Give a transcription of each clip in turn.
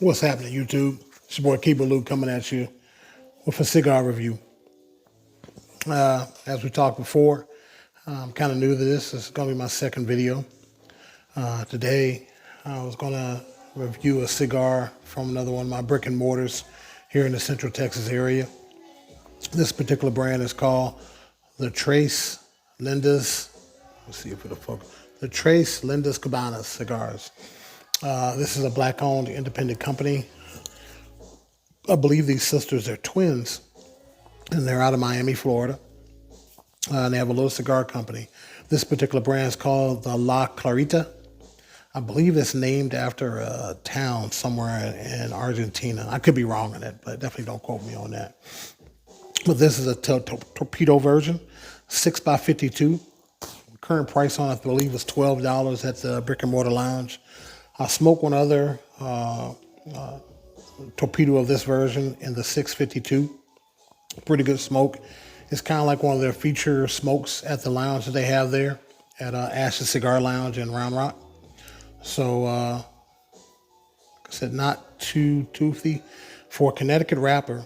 What's happening, YouTube? It's your boy Keeper Luke coming at you with a cigar review. As we talked before, I'm kind of new to this. This is going to be my second video. Today, I was going to review a cigar from another one of my brick and mortars here in the Central Texas area. This particular brand is called the Trace Lindas. Let's see if it'll focus. The Trace Lindas Cubanas cigars. This is a black-owned independent company. I believe these sisters are twins, and they're out of Miami, Florida. And they have a little cigar company. This particular brand is called the La Clarita. I believe it's named after a town somewhere in Argentina. I could be wrong on it, but definitely don't quote me on that. But this is a torpedo version, 6x52. Current price on it, I believe, is $12 at the Brick and Mortar Lounge. I smoked one other torpedo of this version in the 652. Pretty good smoke. It's kind of like one of their feature smokes at the lounge that they have there at Ash's Cigar Lounge in Round Rock. So, like I said, not too toothy. For a Connecticut wrapper,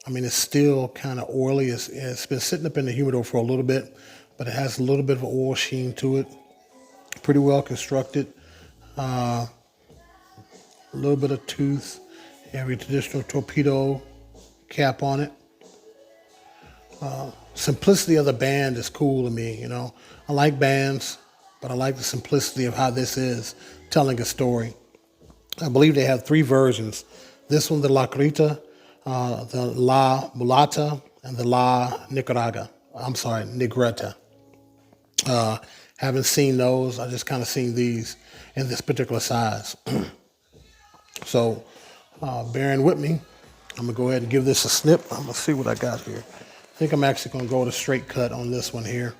I mean, it's still kind of oily. It's been sitting up in the humidor for a little bit, but it has a little bit of an oil sheen to it. Pretty well constructed. A little bit of tooth. Every traditional torpedo cap on it. Simplicity of the band is cool to me, you know. I like bands, but I like the simplicity of how this is telling a story. I believe they have three versions. This one, the La Clarita, the La Mulata, and the La Nicaragua. I'm sorry, Negretta. Haven't seen those. I just kind of seen these in this particular size. So, bearing with me, I'm going to go ahead and give this a snip. I'm going to see what I got here. I think I'm actually going to go with a straight cut on this one here.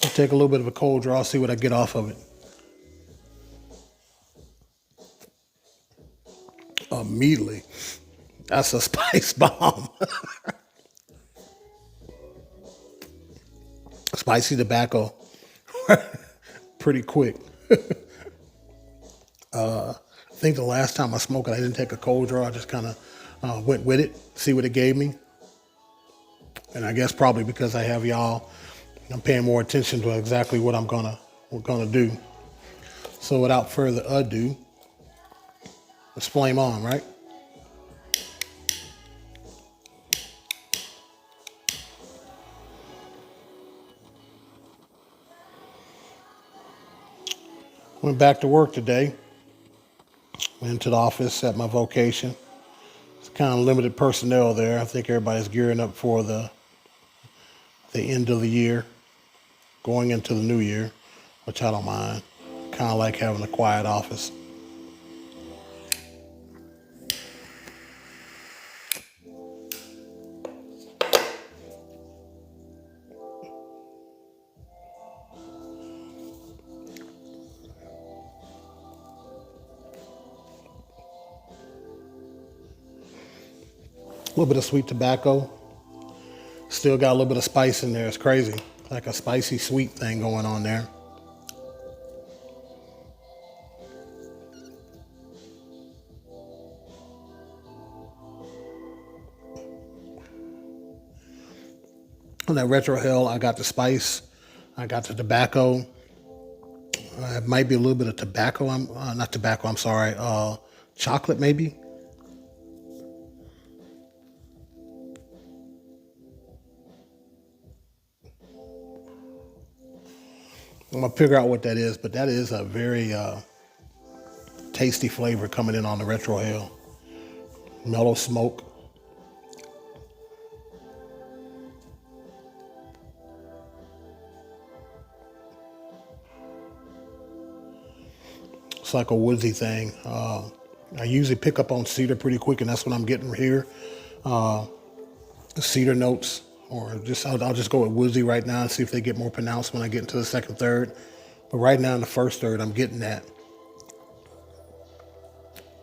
I'll take a little bit of a cold draw, see what I get off of it. Immediately. That's a spice bomb. Spicy tobacco. Pretty quick. I think the last time I smoked it, I didn't take a cold draw. I just kind of went with it, see what it gave me. And I guess probably because I have y'all, I'm paying more attention to exactly what I'm gonna do. So without further ado, let's flame on, right? Went back to work today. Went into the office at my vocation. It's kind of limited personnel there. I think everybody's gearing up for the end of the year, going into the new year, which I don't mind. Kind of like having a quiet office. A little bit of sweet tobacco. Still got a little bit of spice in there. It's crazy. Like a spicy sweet thing going on there. On that retrohale, I got the spice. I got the tobacco. It might be a little bit of tobacco. Not tobacco, I'm sorry. Chocolate maybe. I'm going to figure out what that is, but that is a very tasty flavor coming in on the retrohale. Mellow smoke. It's like a woodsy thing. I usually pick up on cedar pretty quick, and that's what I'm getting here. Cedar notes. Or just I'll just go with woodsy right now and see if they get more pronounced when I get into the second third. But right now in the first third, I'm getting that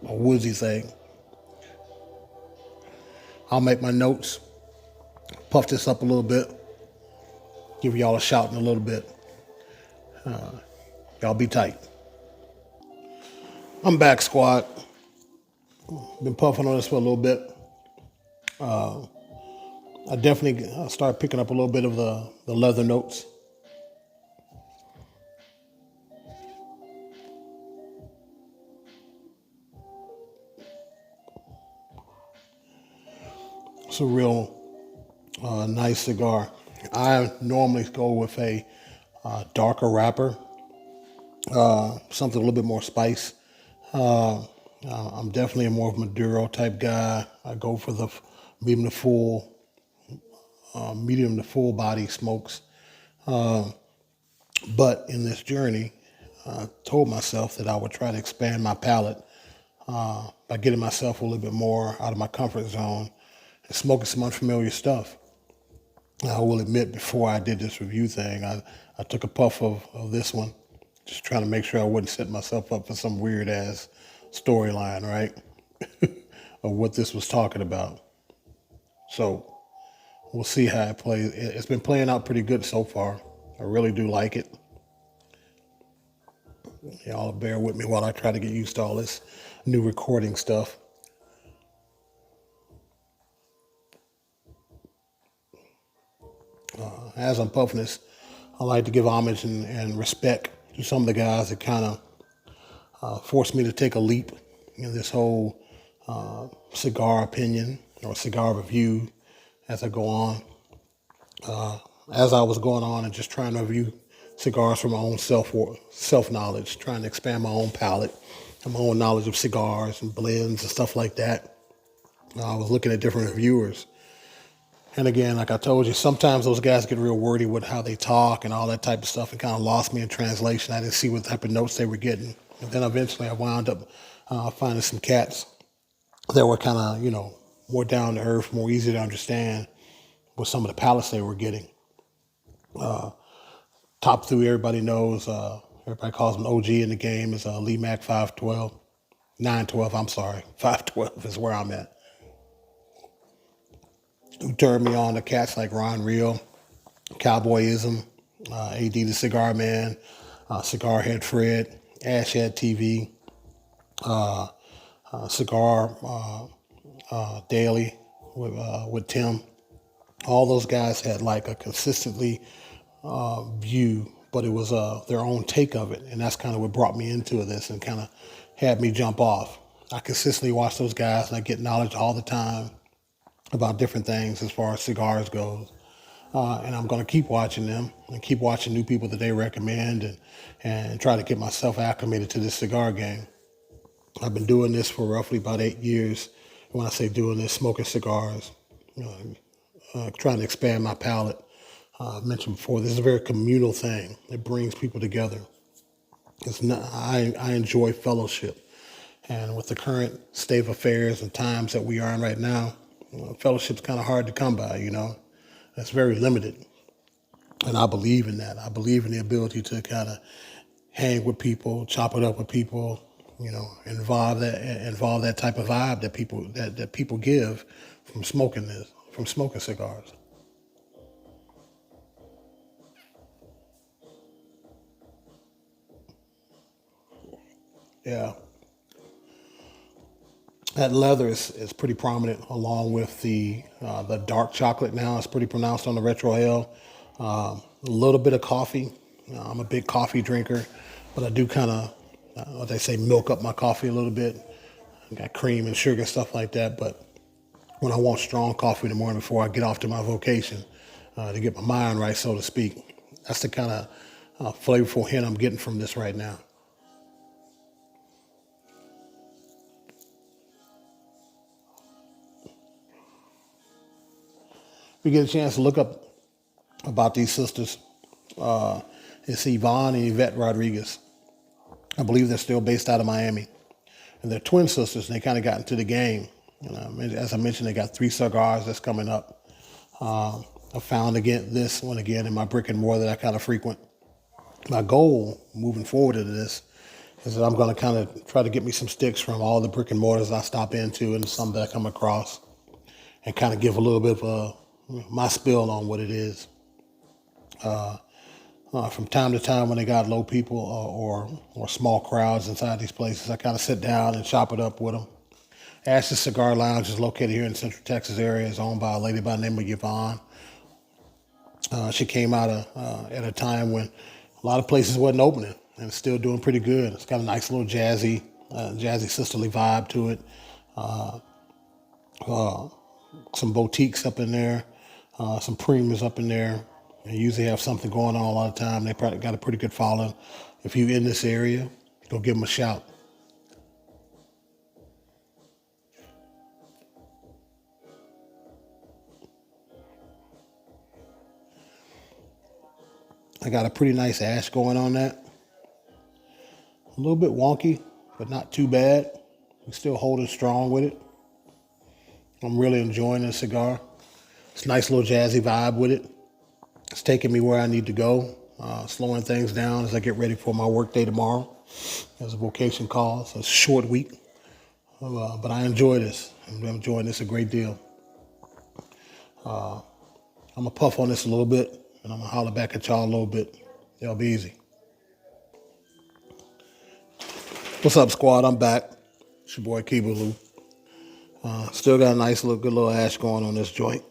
a woodsy thing. I'll make my notes, puff this up a little bit, give y'all a shout in a little bit. Y'all be tight. I'm back, squad. Been puffing on this for a little bit. I definitely started picking up a little bit of the leather notes. It's a real nice cigar. I normally go with a darker wrapper, something a little bit more spice. I'm definitely a more Maduro type guy. I go for the medium to full, medium to full body smokes. But in this journey, I told myself that I would try to expand my palate by getting myself a little bit more out of my comfort zone and smoking some unfamiliar stuff. I will admit, before I did this review thing, I took a puff of this one, just trying to make sure I wouldn't set myself up for some weird ass storyline, right? Of what this was talking about. So we'll see how it plays. It's been playing out pretty good so far. I really do like it. Y'all bear with me while I try to get used to all this new recording stuff. As I'm puffing this, I like to give homage and respect to some of the guys that kind of forced me to take a leap in this whole cigar opinion or cigar review as I go on. As I was going on and just trying to review cigars from my own self-knowledge, trying to expand my own palate and my own knowledge of cigars and blends and stuff like that. I was looking at different reviewers. And again, like I told you, sometimes those guys get real wordy with how they talk and all that type of stuff and kind of lost me in translation. I didn't see what type of notes they were getting. And then eventually I wound up finding some cats that were kind of, more down to earth, more easy to understand with some of the palettes they were getting. Top three, everybody knows, everybody calls him OG in the game, is Lee Mack 512. 912, I'm sorry. 512 is where I'm at. Who turned me on to cats like Ron Real, Cowboyism, AD the Cigar Man, Cigar Head Fred, Ash Head TV, Cigar Daily with Tim. All those guys had like a consistently view, but it was their own take of it. And that's kind of what brought me into this and kind of had me jump off. I consistently watch those guys and I get knowledge all the time about different things as far as cigars goes. And I'm going to keep watching them and keep watching new people that they recommend and try to get myself acclimated to this cigar game. I've been doing this for roughly about 8 years. When I say doing this, smoking cigars, trying to expand my palate. I mentioned before, this is a very communal thing. It brings people together. I enjoy fellowship. And with the current state of affairs and times that we are in right now, fellowship's kind of hard to come by, It's very limited. And I believe in that. I believe in the ability to kind of hang with people, chop it up with people, involve that type of vibe that people give from smoking cigars. Yeah. That leather is pretty prominent, along with the dark chocolate. Now it's pretty pronounced on the retro ale. A little bit of coffee. I'm a big coffee drinker, but I do kind of, what they say, milk up my coffee a little bit. I got cream and sugar, stuff like that. But when I want strong coffee in the morning before I get off to my vocation, to get my mind right, so to speak, that's the kind of flavorful hint I'm getting from this right now. If you get a chance to look up about these sisters, it's Yvonne and Yvette Rodriguez. I believe they're still based out of Miami. And they're twin sisters, and they kind of got into the game. As I mentioned, they got 3 cigars that's coming up. I found this one again in my brick and mortar that I kind of frequent. My goal moving forward into this is that I'm going to kind of try to get me some sticks from all the brick and mortars I stop into and some that I come across, and kind of give a little bit of my spill on what it is. From time to time, when they got low people or small crowds inside these places, I kind of sit down and chop it up with them. Ash's Cigar Lounge is located here in the Central Texas area. It's owned by a lady by the name of Yvonne. She came out at a time when a lot of places wasn't opening, and it's still doing pretty good. It's got a nice little jazzy sisterly vibe to it. Some boutiques up in there, some premiums up in there. They usually have something going on a lot of time. They probably got a pretty good following. If you're in this area, go give them a shout. I got a pretty nice ash going on that. A little bit wonky, but not too bad. I'm still holding strong with it. I'm really enjoying this cigar. It's a nice little jazzy vibe with it. It's taking me where I need to go, slowing things down as I get ready for my work day tomorrow as a vocation calls. It's a short week, but I enjoy this. I'm enjoying this a great deal. I'm going to puff on this a little bit, and I'm going to holler back at y'all a little bit. Y'all be easy. What's up, squad? I'm back. It's your boy Kibaloo. Still got a nice little, good little ash going on this joint.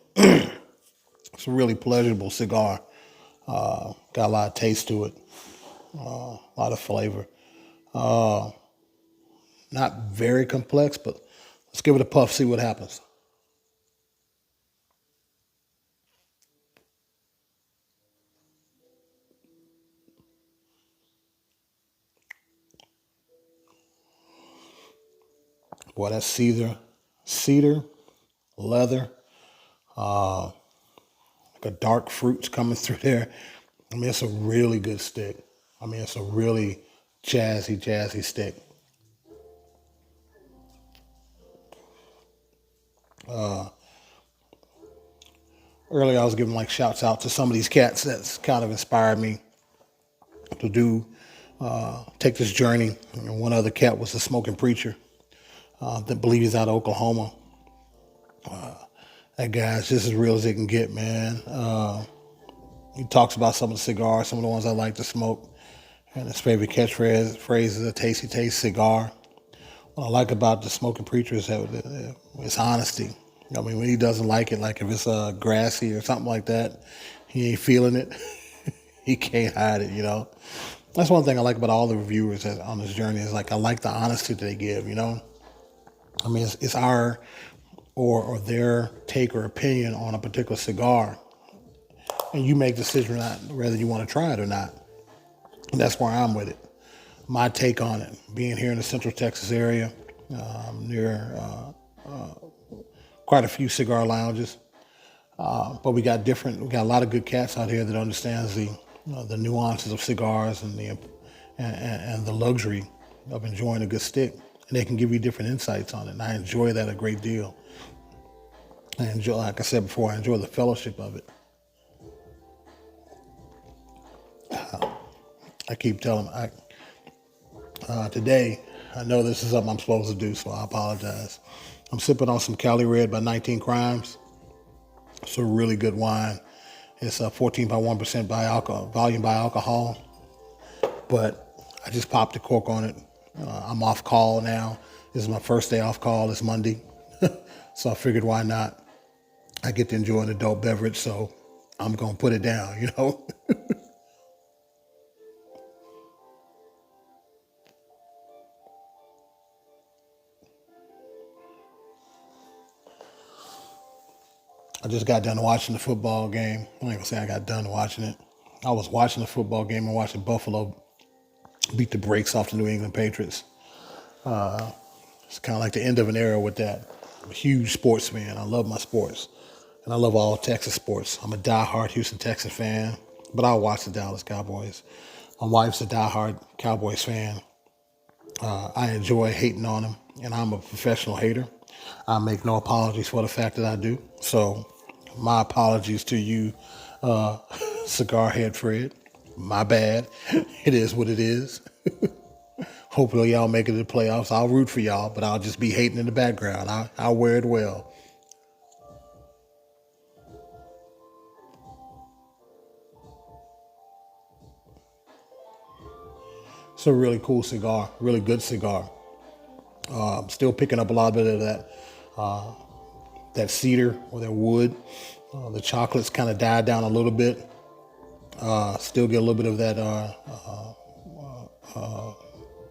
It's a really pleasurable cigar. Got a lot of taste to it. A lot of flavor. Not very complex, but let's give it a puff, see what happens. Boy, that's cedar, leather, like a dark fruits coming through there. I mean, it's a really good stick. I mean, it's a really jazzy stick. Earlier, I was giving like shouts out to some of these cats that's kind of inspired me to take this journey. And one other cat was a smoking preacher that believe he's out of Oklahoma. That guy's just as real as it can get, man. He talks about some of the cigars, some of the ones I like to smoke. And his favorite catchphrase is a tasty taste cigar. What I like about the smoking preacher is that it's honesty. I mean, when he doesn't like it, like if it's grassy or something like that, he ain't feeling it. He can't hide it, you know. That's one thing I like about all the reviewers on this journey is like I like the honesty that they give, you know. I mean, it's our or their take or opinion on a particular cigar, and you make the decision whether you want to try it or not. And that's where I'm with it. My take on it, being here in the Central Texas area, near quite a few cigar lounges, but we got a lot of good cats out here that understands the nuances of cigars and the luxury of enjoying a good stick, and they can give you different insights on it. And I enjoy that a great deal. I enjoy, like I said before, I enjoy the fellowship of it. I keep telling today, I know this is something I'm supposed to do, so I apologize. I'm sipping on some Cali Red by 19 Crimes. It's a really good wine. It's 14.1% volume by alcohol, but I just popped the cork on it. I'm off call now. This is my first day off call. It's Monday, so I figured why not? I get to enjoy an adult beverage, so I'm gonna put it down, you know. I just got done watching the football game. I'm not gonna say I got done watching it. I was watching the football game and watching Buffalo beat the brakes off the New England Patriots. It's kind of like the end of an era with that. I'm a huge sports fan. I love my sports. And I love all Texas sports. I'm a diehard Houston Texas fan, but I'll watch the Dallas Cowboys. My wife's a diehard Cowboys fan. I enjoy hating on them, and I'm a professional hater. I make no apologies for the fact that I do. So my apologies to you, Cigar Head Fred. My bad. It is what it is. Hopefully y'all make it to the playoffs. I'll root for y'all, but I'll just be hating in the background. I'll wear it well. It's a really cool cigar, really good cigar. Still picking up a lot bit of that cedar or that wood. The chocolates kind of died down a little bit. Still get a little bit of that,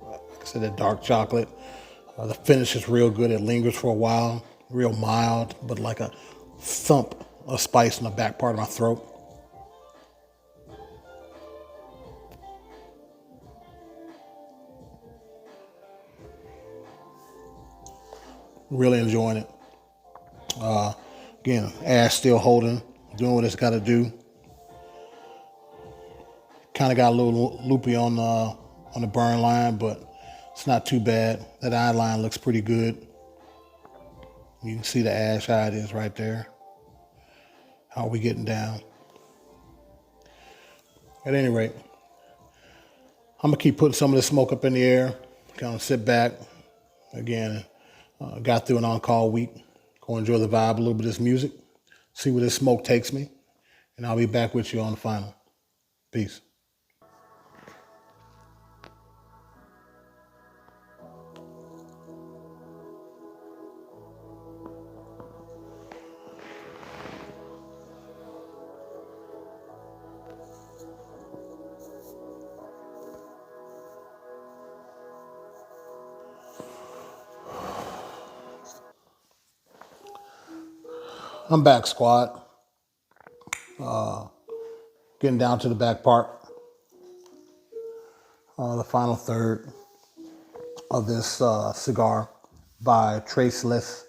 like I said, that dark chocolate. The finish is real good. It lingers for a while, real mild, but like a thump of spice in the back part of my throat. Really enjoying it. Again, ash still holding, doing what it's got to do. Kind of got a little loopy on the burn line, but it's not too bad. That eye line looks pretty good. You can see the ash how it is right there. How are we getting down? At any rate, I'm gonna keep putting some of this smoke up in the air. Kind of sit back. Again, got through an on-call week. Go enjoy the vibe, a little bit of this music. See where this smoke takes me, and I'll be back with you on the final. Peace. I'm back, squad. Getting down to the back part. The final third of this cigar by Trace Lindas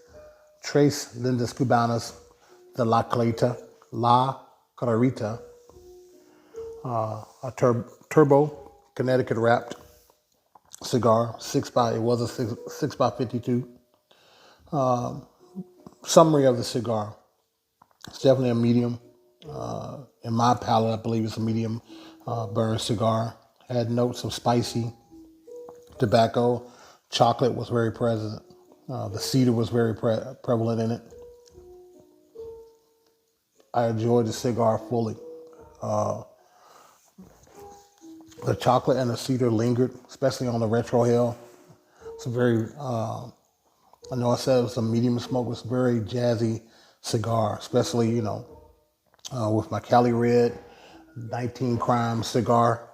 Cubanas de La Clarita. A turbo Connecticut wrapped cigar. It was a 6x52. Summary of the cigar. It's definitely a medium. In my palate, I believe it's a medium burn cigar. Had notes of spicy tobacco. Chocolate was very present. The cedar was very prevalent in it. I enjoyed the cigar fully. The chocolate and the cedar lingered, especially on the retrohale. It's a very, I know I said it was a medium smoke. It's a very jazzy cigar, especially, with my Cali Red 19 Crime cigar.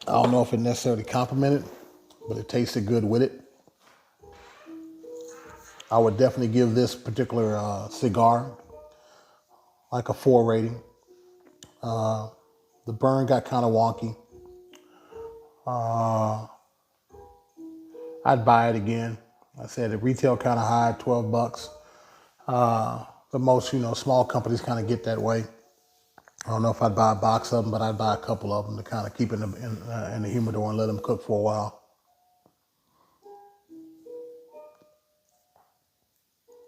I don't know if it necessarily complimented, but it tasted good with it. I would definitely give this particular cigar like a 4 rating. The burn got kind of wonky. I'd buy it again. I said the retail kind of high, $12. But most, small companies kind of get that way. I don't know if I'd buy a box of them, but I'd buy a couple of them to kind of keep in the humidor and let them cook for a while.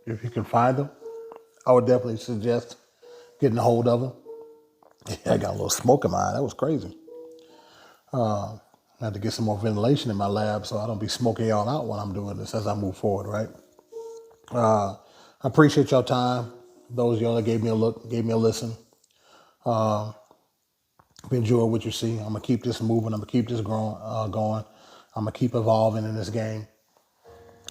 If you can find them, I would definitely suggest getting a hold of them. Yeah, I got a little smoke in my eye. That was crazy. I had to get some more ventilation in my lab so I don't be smoking y'all out when I'm doing this as I move forward, right? I appreciate y'all time. Those of y'all that gave me a look, gave me a listen. Enjoy what you see. I'm going to keep this moving. I'm going to keep this going. I'm going to keep evolving in this game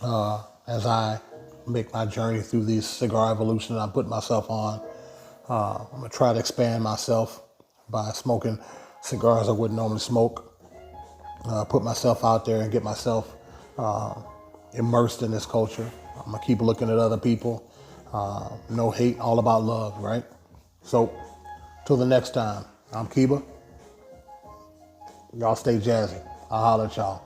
as I make my journey through this cigar evolution that I'm putting myself on. I'm going to try to expand myself by smoking cigars I wouldn't normally smoke. Put myself out there and get myself immersed in this culture. I'm going to keep looking at other people. No hate, all about love, right? So, till the next time, I'm Kiba. Y'all stay jazzy. I'll holler at y'all.